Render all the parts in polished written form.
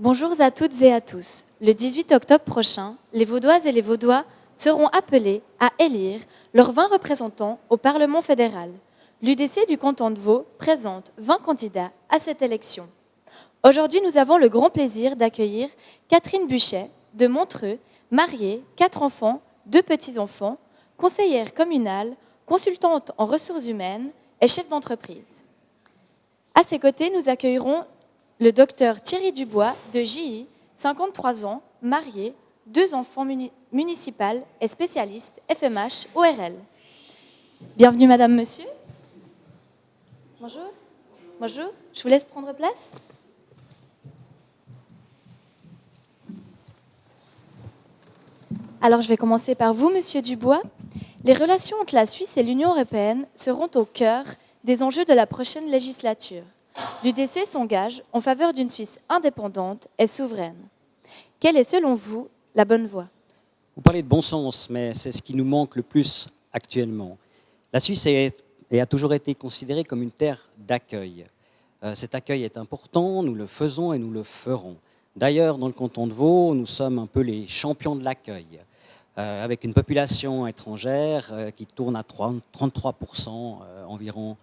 Bonjour à toutes et à tous. Le 18 octobre prochain, les Vaudoises et les Vaudois seront appelés à élire leurs 20 représentants au Parlement fédéral. L'UDC du canton de Vaud présente 20 candidats à cette élection. Aujourd'hui, nous avons le grand plaisir d'accueillir Catherine Buchet de Montreux, mariée, 4 enfants, 2 petits-enfants, conseillère communale, consultante en ressources humaines et chef d'entreprise. À ses côtés, nous accueillerons le docteur Thierry Dubois de JI, 53 ans, marié, 2 enfants municipales et spécialiste FMH ORL. Bienvenue madame, monsieur. Bonjour. Bonjour. Je vous laisse prendre place. Alors je vais commencer par vous, monsieur Dubois. Les relations entre la Suisse et l'Union européenne seront au cœur des enjeux de la prochaine législature. L'UDC s'engage en faveur d'une Suisse indépendante et souveraine. Quelle est, selon vous, la bonne voie? Vous parlez de bon sens, mais c'est ce qui nous manque le plus actuellement. La Suisse a toujours été considérée comme une terre d'accueil. Cet accueil est important, nous le faisons et nous le ferons. D'ailleurs, dans le canton de Vaud, nous sommes un peu les champions de l'accueil, avec une population étrangère qui tourne à 33% environ.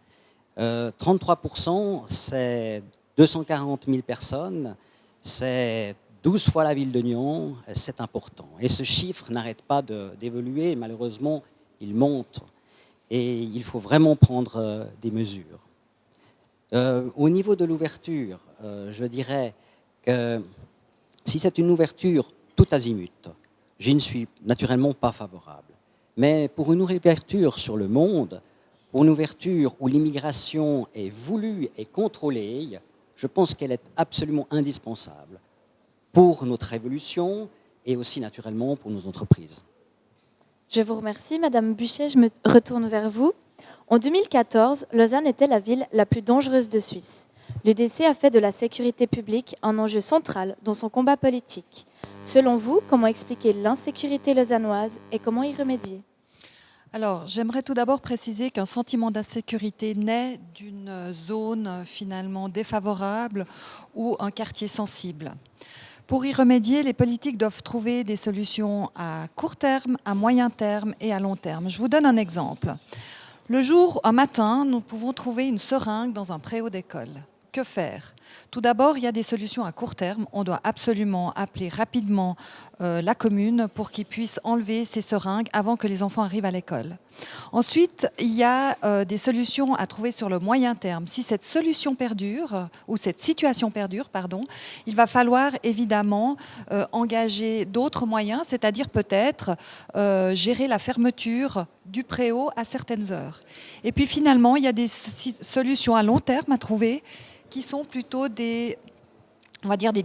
33%, c'est 240 000 personnes, c'est 12 fois la ville de Nyon, c'est important. Et ce chiffre n'arrête pas d'évoluer, malheureusement, il monte. Et il faut vraiment prendre des mesures. Au niveau de l'ouverture, je dirais que si c'est une ouverture tout azimut, je ne suis naturellement pas favorable. Mais pour une ouverture sur le monde, pour une ouverture où l'immigration est voulue et contrôlée, je pense qu'elle est absolument indispensable pour notre évolution et aussi naturellement pour nos entreprises. Je vous remercie, madame Buchet, je me retourne vers vous. En 2014, Lausanne était la ville la plus dangereuse de Suisse. L'UDC a fait de la sécurité publique un enjeu central dans son combat politique. Selon vous, comment expliquer l'insécurité lausannoise et comment y remédier? Alors, j'aimerais tout d'abord préciser qu'un sentiment d'insécurité naît d'une zone finalement défavorable ou un quartier sensible. Pour y remédier, les politiques doivent trouver des solutions à court terme, à moyen terme et à long terme. Je vous donne un exemple. Le jour, un matin, nous pouvons trouver une seringue dans un préau d'école. Que faire? Tout d'abord, il y a des solutions à court terme. On doit absolument appeler rapidement la commune pour qu'ils puissent enlever ces seringues avant que les enfants arrivent à l'école. Ensuite, il y a des solutions à trouver sur le moyen terme. Si cette solution perdure, ou cette situation perdure, pardon, il va falloir évidemment engager d'autres moyens, c'est-à-dire peut-être gérer la fermeture du préau à certaines heures. Et puis finalement, il y a des solutions à long terme à trouver qui sont plutôt des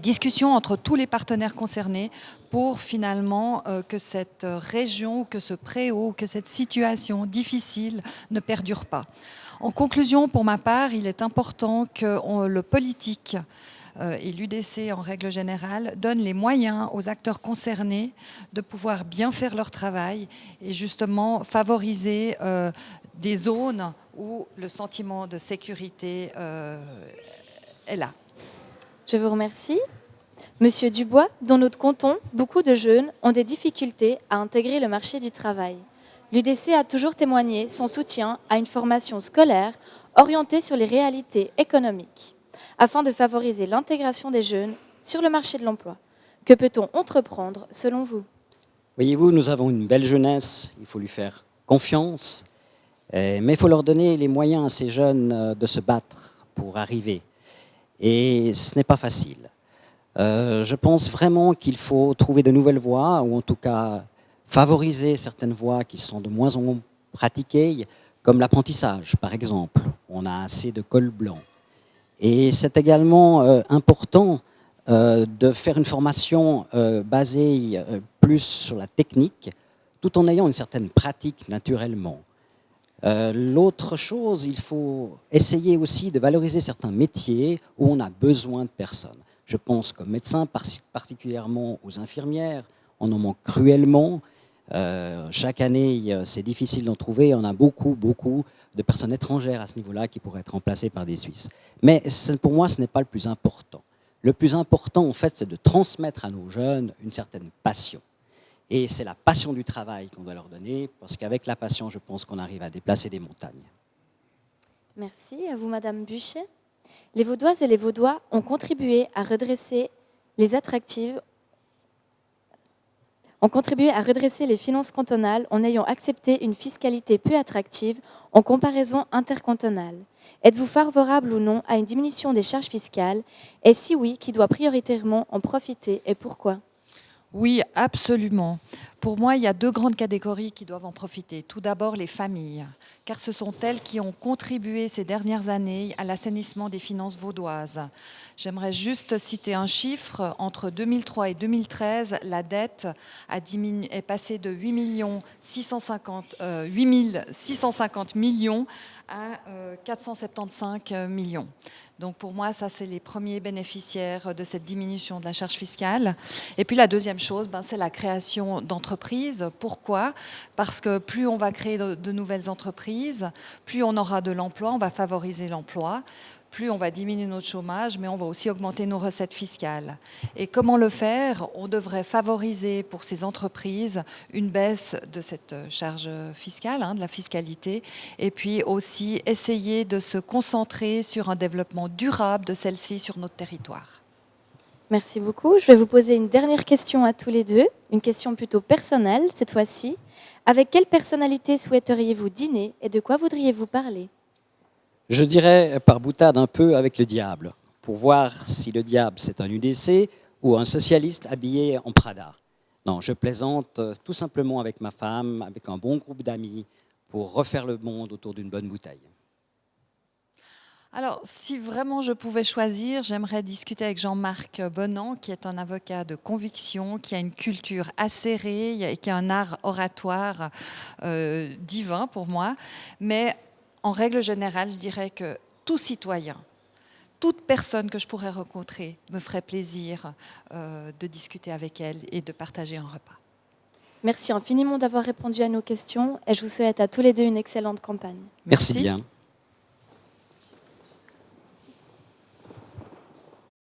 discussions entre tous les partenaires concernés pour finalement que cette région, que ce préau, que cette situation difficile ne perdure pas. En conclusion, pour ma part, il est important que le politique et l'UDC en règle générale donne les moyens aux acteurs concernés de pouvoir bien faire leur travail et justement favoriser des zones où le sentiment de sécurité est là. Je vous remercie. Monsieur Dubois, dans notre canton, beaucoup de jeunes ont des difficultés à intégrer le marché du travail. L'UDC a toujours témoigné son soutien à une formation scolaire orientée sur les réalités économiques, afin de favoriser l'intégration des jeunes sur le marché de l'emploi. Que peut-on entreprendre selon vous? Voyez-vous, nous avons une belle jeunesse, il faut lui faire confiance, mais il faut leur donner les moyens à ces jeunes de se battre pour arriver. Et ce n'est pas facile. Je pense vraiment qu'il faut trouver de nouvelles voies, ou en tout cas favoriser certaines voies qui sont de moins en moins pratiquées, comme l'apprentissage, par exemple. On a assez de cols blancs. Et c'est également important de faire une formation basée plus sur la technique, tout en ayant une certaine pratique naturellement. L'autre chose, il faut essayer aussi de valoriser certains métiers où on a besoin de personnes. Je pense comme médecin, particulièrement aux infirmières, on en manque cruellement. Chaque année, c'est difficile d'en trouver. On a beaucoup de personnes étrangères à ce niveau-là qui pourraient être remplacées par des Suisses. Mais pour moi, ce n'est pas le plus important. Le plus important, en fait, c'est de transmettre à nos jeunes une certaine passion. Et c'est la passion du travail qu'on doit leur donner, parce qu'avec la passion, je pense qu'on arrive à déplacer des montagnes. Merci. À vous, Madame Buchet. Les Vaudoises et les Vaudois ont contribué à redresser les finances cantonales en ayant accepté une fiscalité peu attractive en comparaison intercantonale. Êtes-vous favorable ou non à une diminution des charges fiscales? Et si oui, qui doit prioritairement en profiter et pourquoi? Oui, absolument. Pour moi, il y a deux grandes catégories qui doivent en profiter. Tout d'abord, les familles, car ce sont elles qui ont contribué ces dernières années à l'assainissement des finances vaudoises. J'aimerais juste citer un chiffre. Entre 2003 et 2013, la dette est passée de 8 650 millions à 475 millions. Donc pour moi, ça, c'est les premiers bénéficiaires de cette diminution de la charge fiscale. Et puis la deuxième chose, c'est la création d'entreprises. Pourquoi? Parce que plus on va créer de nouvelles entreprises, plus on aura de l'emploi, on va favoriser l'emploi, plus on va diminuer notre chômage, mais on va aussi augmenter nos recettes fiscales. Et comment le faire? On devrait favoriser pour ces entreprises une baisse de cette charge fiscale, de la fiscalité, et puis aussi essayer de se concentrer sur un développement durable de celle-ci sur notre territoire. Merci beaucoup. Je vais vous poser une dernière question à tous les deux, une question plutôt personnelle cette fois-ci. Avec quelle personnalité souhaiteriez-vous dîner et de quoi voudriez-vous parler? Je dirais par boutade un peu avec le diable, pour voir si le diable c'est un UDC ou un socialiste habillé en Prada. Non, je plaisante tout simplement avec ma femme, avec un bon groupe d'amis, pour refaire le monde autour d'une bonne bouteille. Alors, si vraiment je pouvais choisir, j'aimerais discuter avec Jean-Marc Bonan, qui est un avocat de conviction, qui a une culture acérée et qui a un art oratoire divin pour moi. Mais en règle générale, je dirais que tout citoyen, toute personne que je pourrais rencontrer me ferait plaisir de discuter avec elle et de partager un repas. Merci infiniment d'avoir répondu à nos questions et je vous souhaite à tous les deux une excellente campagne. Merci bien.